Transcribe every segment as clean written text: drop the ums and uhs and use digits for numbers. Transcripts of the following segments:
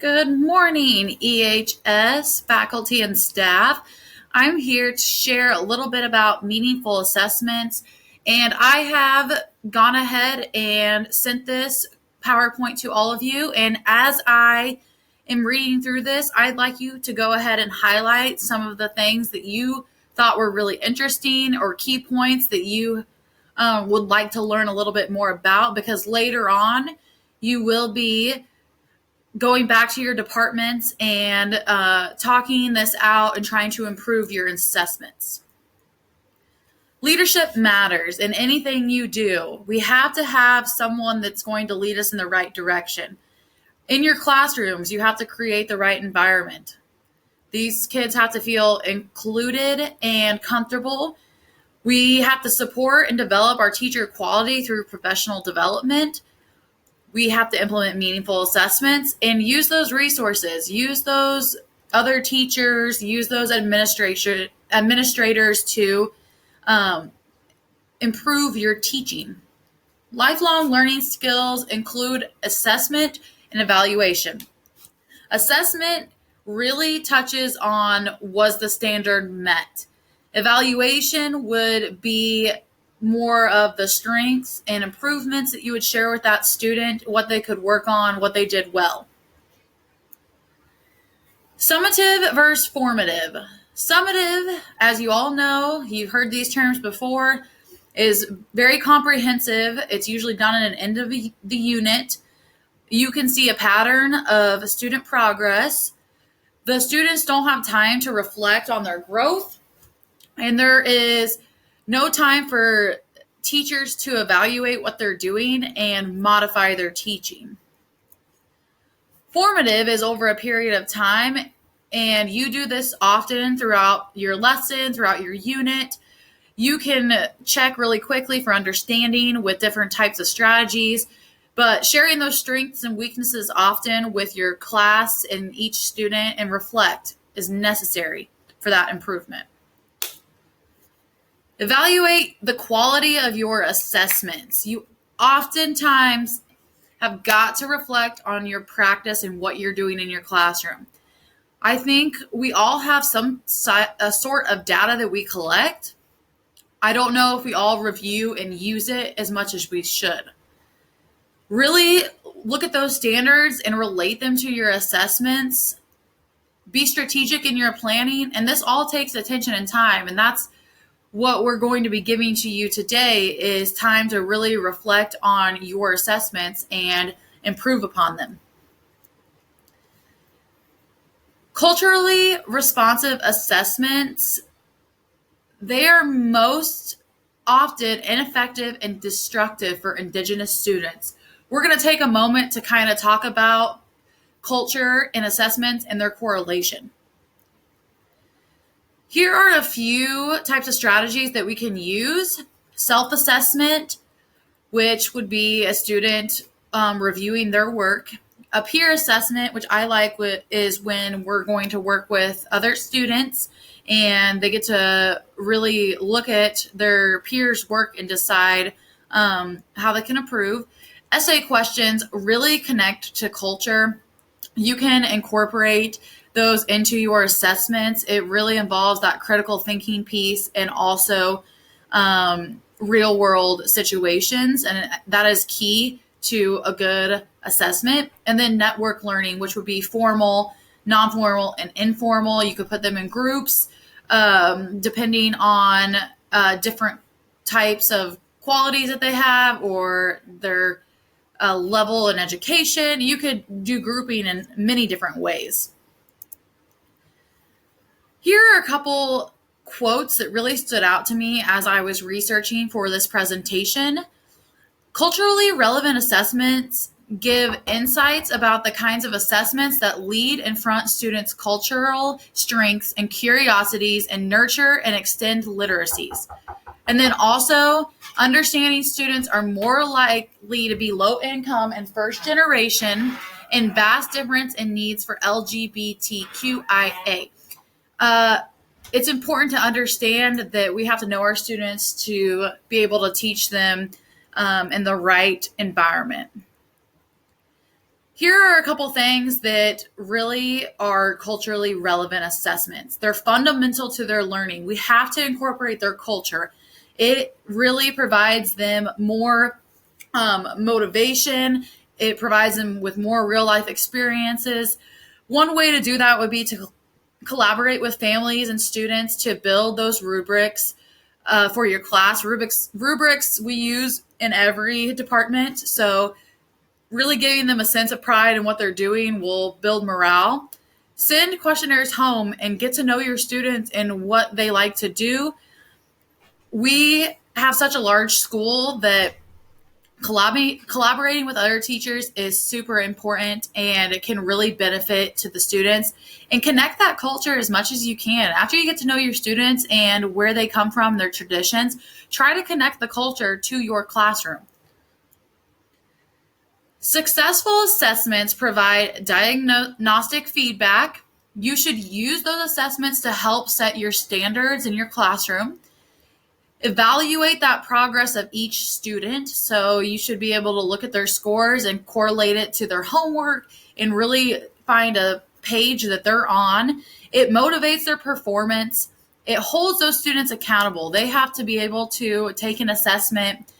Good morning, EHS faculty and staff. I'm here to share a little bit about meaningful assessments, and I have gone ahead and sent this PowerPoint to all of you. And as I am reading through this, I'd like you to go ahead and highlight some of the things that you thought were really interesting or key points that you would like to learn a little bit more about, because later on you will be going back to your departments and talking this out and trying to improve your assessments. Leadership matters in anything you do. We have to have someone that's going to lead us in the right direction. In your classrooms, you have to create the right environment. These kids have to feel included and comfortable. We have to support and develop our teacher quality through professional development. We have to implement meaningful assessments and use those resources, use those other teachers, use those administrators to improve your teaching. Lifelong learning skills include assessment and evaluation. Assessment really touches on, was the standard met? Evaluation would be more of the strengths and improvements that you would share with that student, what they could work on, what they did well. Summative versus formative. Summative, as you all know, you've heard these terms before, is very comprehensive. It's usually done at an end of the unit. You can see a pattern of student progress. The students don't have time to reflect on their growth, and there is no time for teachers to evaluate what they're doing and modify their teaching. Formative is over a period of time, and you do this often throughout your lesson, throughout your unit. You can check really quickly for understanding with different types of strategies, but sharing those strengths and weaknesses often with your class and each student and reflect is necessary for that improvement. Evaluate the quality of your assessments. You oftentimes have got to reflect on your practice and what you're doing in your classroom. I think we all have a sort of data that we collect. I don't know if we all review and use it as much as we should. Really look at those standards and relate them to your assessments. Be strategic in your planning, and this all takes attention and time, and that's what we're going to be giving to you today is time to really reflect on your assessments and improve upon them. Culturally responsive assessments, they are most often ineffective and destructive for Indigenous students. We're going to take a moment to kind of talk about culture and assessments and their correlation. Here are a few types of strategies that we can use. Self-assessment, which would be a student reviewing their work. A peer assessment, which I like, is when we're going to work with other students and they get to really look at their peers' work and decide how they can improve. Essay questions really connect to culture. You can incorporate those into your assessments. It really involves that critical thinking piece and also real world situations. And that is key to a good assessment. And then network learning, which would be formal, non-formal, and informal. You could put them in groups depending on different types of qualities that they have or their level in education. You could do grouping in many different ways. Here are a couple quotes that really stood out to me as I was researching for this presentation. Culturally relevant assessments give insights about the kinds of assessments that lead and front students' cultural strengths and curiosities and nurture and extend literacies. And then also, understanding students are more likely to be low income and first generation and vast difference in needs for LGBTQIA. It's important to understand that we have to know our students to be able to teach them in the right environment. Here are a couple things that really are culturally relevant assessments. They're fundamental to their learning. We have to incorporate their culture. It really provides them more motivation. It provides them with more real life experiences. One way to do that would be to collaborate with families and students to build those rubrics for your class. Rubrics we use in every department. So really giving them a sense of pride in what they're doing will build morale. Send questionnaires home and get to know your students and what they like to do. We have such a large school that collaborating with other teachers is super important, and it can really benefit to the students. And connect that culture as much as you can. After you get to know your students and where they come from, their traditions, try to connect the culture to your classroom. Successful assessments provide diagnostic feedback. You should use those assessments to help set your standards in your classroom. Evaluate that progress of each student. So you should be able to look at their scores and correlate it to their homework and really find a page that they're on. It motivates their performance. It holds those students accountable. They have to be able to take an assessment.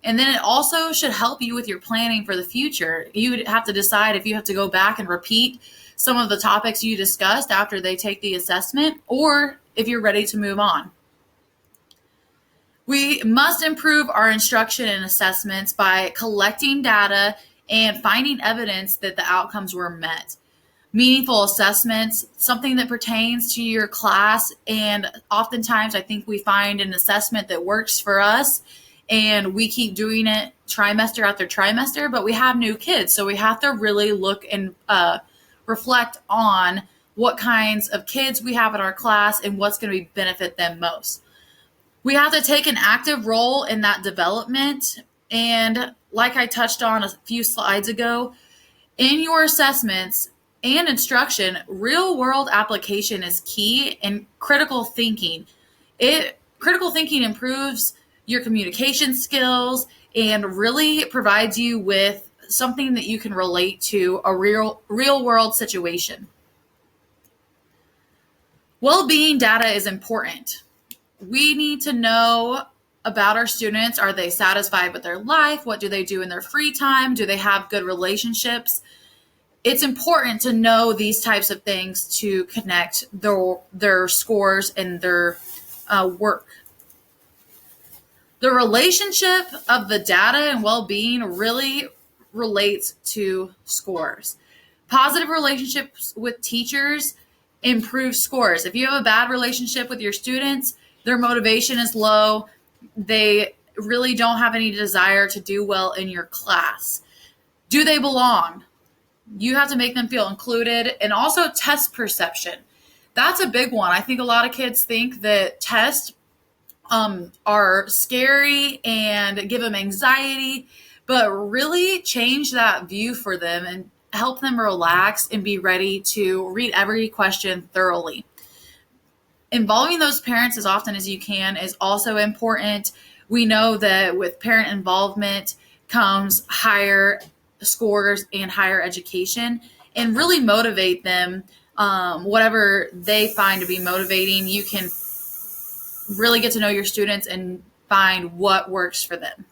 And then it also should help you with your planning for the future. You would have to decide if you have to go back and repeat some of the topics you discussed after they take the assessment, or if you're ready to move on. We must improve our instruction and assessments by collecting data and finding evidence that the outcomes were met. Meaningful assessments, something that pertains to your class, and oftentimes I think we find an assessment that works for us and we keep doing it trimester after trimester, but we have new kids, so we have to really look and reflect on what kinds of kids we have in our class and what's going to benefit them most. We have to take an active role in that development. And like I touched on a few slides ago, in your assessments and instruction, real world application is key, and critical thinking. Critical thinking improves your communication skills and really provides you with something that you can relate to a real world situation. Well-being data is important. We need to know about our students. Are they satisfied with their life? What do they do in their free time? Do they have good relationships? It's important to know these types of things to connect their scores and their work. The relationship of the data and well-being really relates to scores. Positive relationships with teachers improve scores. If you have a bad relationship with your students, their motivation is low. They really don't have any desire to do well in your class. Do they belong? You have to make them feel included. And also test perception. That's a big one. I think a lot of kids think that tests are scary and give them anxiety, but really change that view for them and help them relax and be ready to read every question thoroughly. Involving those parents as often as you can is also important. We know that with parent involvement comes higher scores and higher education, and really motivate them. Whatever they find to be motivating, you can really get to know your students and find what works for them.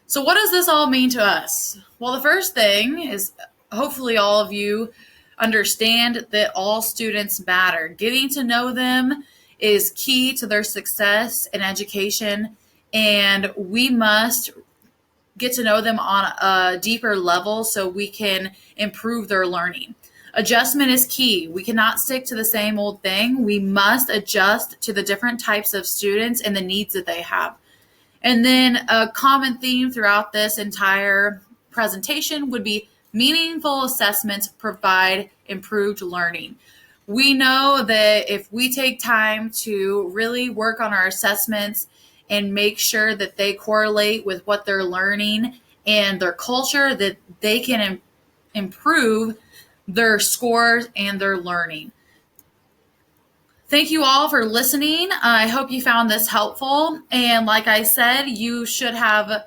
So what does this all mean to us? Well, the first thing is hopefully all of you understand that all students matter. Getting to know them is key to their success in education, and we must get to know them on a deeper level so we can improve their learning. Adjustment is key. We cannot stick to the same old thing. We must adjust to the different types of students and the needs that they have. And then a common theme throughout this entire presentation would be meaningful assessments provide improved learning. We know that if we take time to really work on our assessments and make sure that they correlate with what they're learning and their culture, that they can improve their scores and their learning. Thank you all for listening. I hope you found this helpful. And like I said, you should have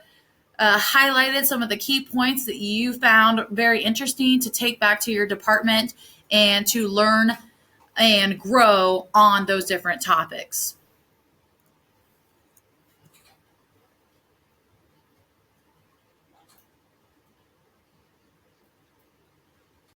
highlighted some of the key points that you found very interesting to take back to your department and to learn and grow on those different topics.